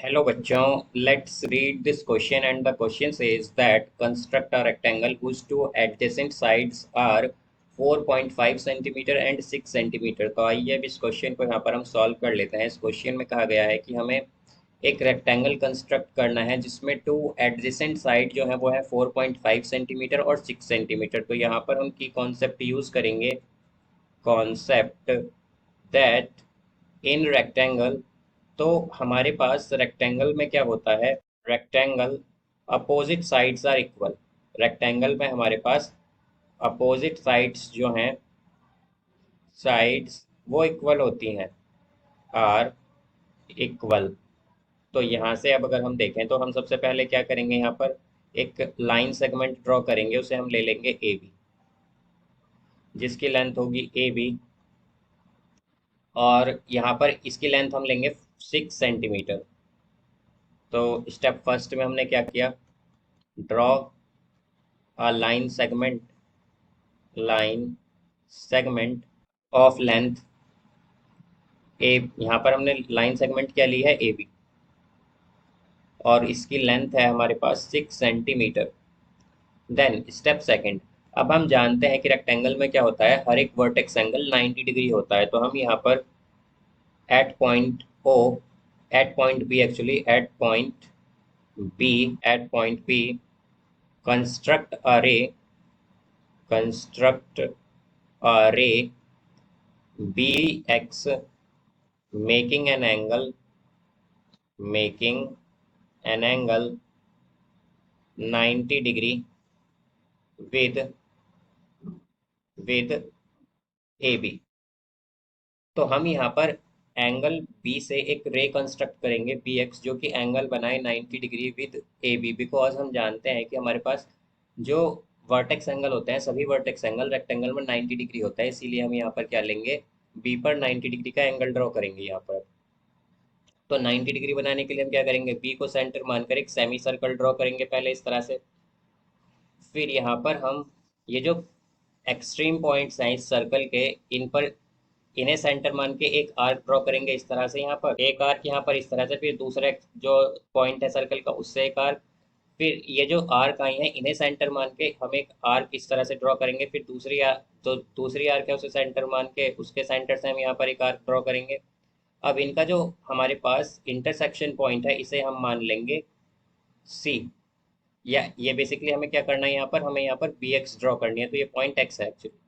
Hello बच्चों, let's read this question and the question says that construct a rectangle whose two adjacent sides are 4.5 centimetre and 6 centimetre. तो आइए अब इस question को यहाँ पर हम सॉल्व कर लेते हैं। इस क्वेश्चन में कहा गया है कि हमें एक रेक्टेंगल कंस्ट्रक्ट करना है जिसमें टू एडजेसेंट साइड जो है वो है 4.5 सेंटीमीटर और 6 सेंटीमीटर। तो यहाँ पर हम की कॉन्सेप्ट यूज करेंगे, कॉन्सेप्ट दैट इन रेक्टेंगल। तो हमारे पास रेक्टेंगल में क्या होता है, rectangle opposite sides are equal. Rectangle में हमारे पास अपोजिट साइड्स जो हैं, साइड्स वो इक्वल होती हैं, आर इक्वल। तो यहाँ से अब अगर हम देखें तो हम सबसे पहले क्या करेंगे, यहाँ पर एक लाइन सेगमेंट ड्रॉ करेंगे, उसे हम ले लेंगे ए बी, जिसकी लेंथ होगी ए बी। और यहाँ पर इसकी लेंथ हम लेंगे 6 सेंटीमीटर। तो स्टेप फर्स्ट में हमने क्या किया, draw a line segment of length a. यहाँ पर हमने लाइन सेगमेंट क्या ली है, ए बी, और इसकी लेंथ है हमारे पास 6 सेंटीमीटर। देन स्टेप सेकंड, अब हम जानते हैं कि रेक्टेंगल में क्या होता है, हर एक वर्टेक्स एंगल 90 डिग्री होता है। तो हम यहाँ पर at point O, at point B, actually at point B, at point B construct a ray, construct a ray B X making an angle, making an angle 90 degree with AB। तो हम यहाँ पर एंगल बी से एक रे construct करेंगे B x, जो कि एंगल बनाए 90 degree with A B. Because हम जानते हैं कि हमारे पास जो वर्टेक्स एंगल होते हैं, सभी वर्टेक्स एंगल रेक्टेंगल में 90 डिग्री होता है, इसीलिए हम यहाँ पर क्या लेंगे, बी पर 90 डिग्री का एंगल ड्रॉ करेंगे यहाँ पर। तो 90 डिग्री बनाने के लिए हम क्या करेंगे, बी को सेंटर मानकर एक सेमी सर्कल ड्रॉ करेंगे पहले इस तरह से। फिर यहाँ पर हम ये जो एक्सट्रीम पॉइंट्स हैं इस सर्कल के, इन पर इन्हें सेंटर मान के एक आर्क ड्रॉ करेंगे इस तरह से, यहाँ पर एक आर्क, यहाँ पर इस तरह से। फिर दूसरा जो पॉइंट है सर्कल का, उससे एक आर्क। फिर ये जो आर्क आई हैं इन्हें सेंटर मान के हम एक आर्क इस तरह से ड्रॉ करेंगे। फिर तो दूसरी आर्क है उसे सेंटर मान के उसके सेंटर से हम यहाँ पर एक आर्क ड्रॉ करेंगे। अब इनका जो हमारे पास इंटरसेक्शन पॉइंट है इसे हम मान लेंगे सी। या ये बेसिकली हमें क्या करना है, यहाँ पर हमें यहाँ पर बी एक्स ड्रॉ करनी है। तो ये पॉइंट एक्स है एक्चुअली,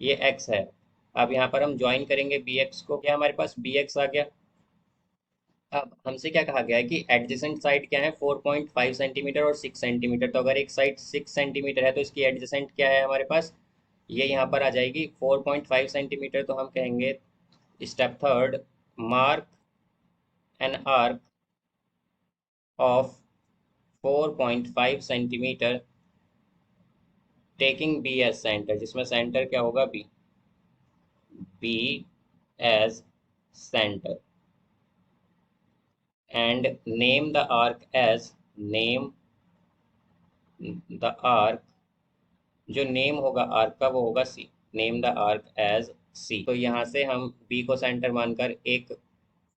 ये एक्स है। अब यहाँ पर हम ज्वाइन करेंगे बी एक्स को, क्या हमारे पास बी एक्स आ गया। अब हमसे क्या कहा गया है कि एडजेसेंट साइड क्या है, 4.5 सेंटीमीटर और 6 सेंटीमीटर। तो अगर एक साइड 6 सेंटीमीटर है तो इसकी एडजेसेंट क्या है हमारे पास, ये यहाँ पर आ जाएगी 4.5 सेंटीमीटर। तो हम कहेंगे step third, mark an arc of 4.5 centimetre taking B as centre, जिसमें सेंटर क्या होगा, B, B as centre. And name the arc as, name the arc, जो नेम होगा आर्क का वो होगा C, name the arc as C. तो यहाँ से हम बी को सेंटर मानकर एक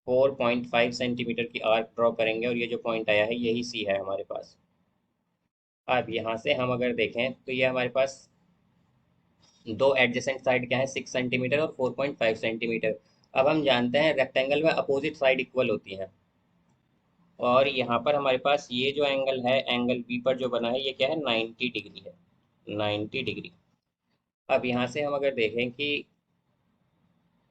4.5 सेंटीमीटर की आर्क ड्रॉ करेंगे, और ये जो पॉइंट आया है यही सी है हमारे पास। अब यहाँ से हम अगर देखें तो ये हमारे पास दो एडजेसेंट साइड क्या है, 6 सेंटीमीटर और 4.5 सेंटीमीटर। अब हम जानते हैं रेक्टेंगल में अपोजिट साइड इक्वल होती हैं, और यहाँ पर हमारे पास ये जो एंगल है, एंगल बी पर जो बना है ये क्या है, 90 डिग्री है, 90 डिग्री। अब यहाँ से हम अगर देखें कि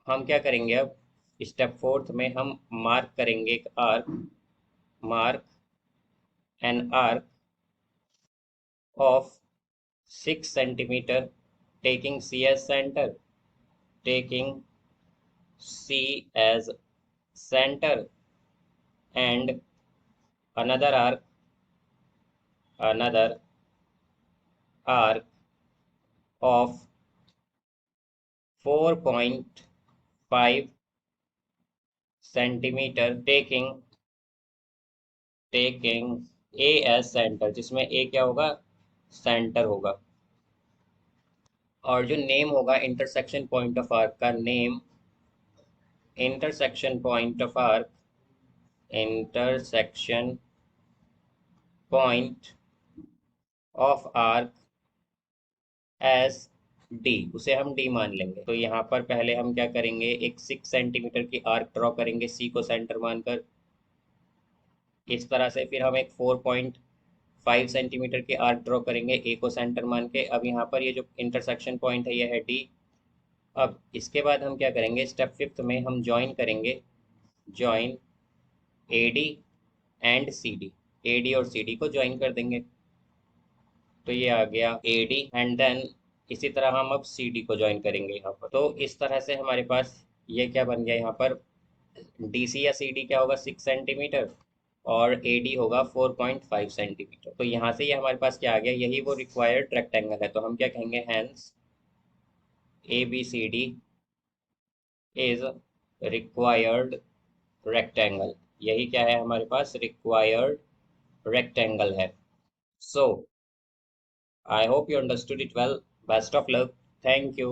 हम क्या करेंगे, अब स्टेप फोर्थ में हम मार्क करेंगे एक arc, mark an arc of 6 centimetre taking C as centre, taking C as centre. And another arc, another arc of 4.5 centimetre taking A as centre, जिसमें ए क्या होगा, सेंटर होगा। और जो नेम होगा इंटरसेक्शन पॉइंट ऑफ आर्क का, name intersection point of arc intersection point of arc S D, उसे हम डी मान लेंगे। तो यहाँ पर पहले हम क्या करेंगे, एक 6 सेंटीमीटर की आर्क ड्रॉ करेंगे सी को सेंटर मानकर, इस तरह से। फिर हम एक 4.5 सेंटीमीटर की आर्क ड्रॉ करेंगे ए को सेंटर मान के। अब यहाँ पर ये जो इंटरसेक्शन पॉइंट है ये है डी। अब इसके बाद हम क्या करेंगे, स्टेप फिफ्थ में हम ज्वाइन करेंगे, join A D and C D, A D और सी डी को ज्वाइन कर देंगे। तो ये आ गया ए डी एंड देन इसी तरह हम अब सी डी को ज्वाइन करेंगे यहाँ पर। तो इस तरह से हमारे पास ये क्या बन गया, यहाँ पर डी सी या सी डी क्या होगा, 6 सेंटीमीटर, और ए डी होगा 4.5 सेंटीमीटर। तो यहाँ से ये हमारे पास क्या आ गया, यही वो रिक्वायर्ड रेक्टेंगल है। तो हम क्या कहेंगे, hence A B C D is required rectangle. यही क्या है हमारे पास, रिक्वायर्ड रेक्टेंगल है। सो I hope you understood it well. Best of luck. Thank you.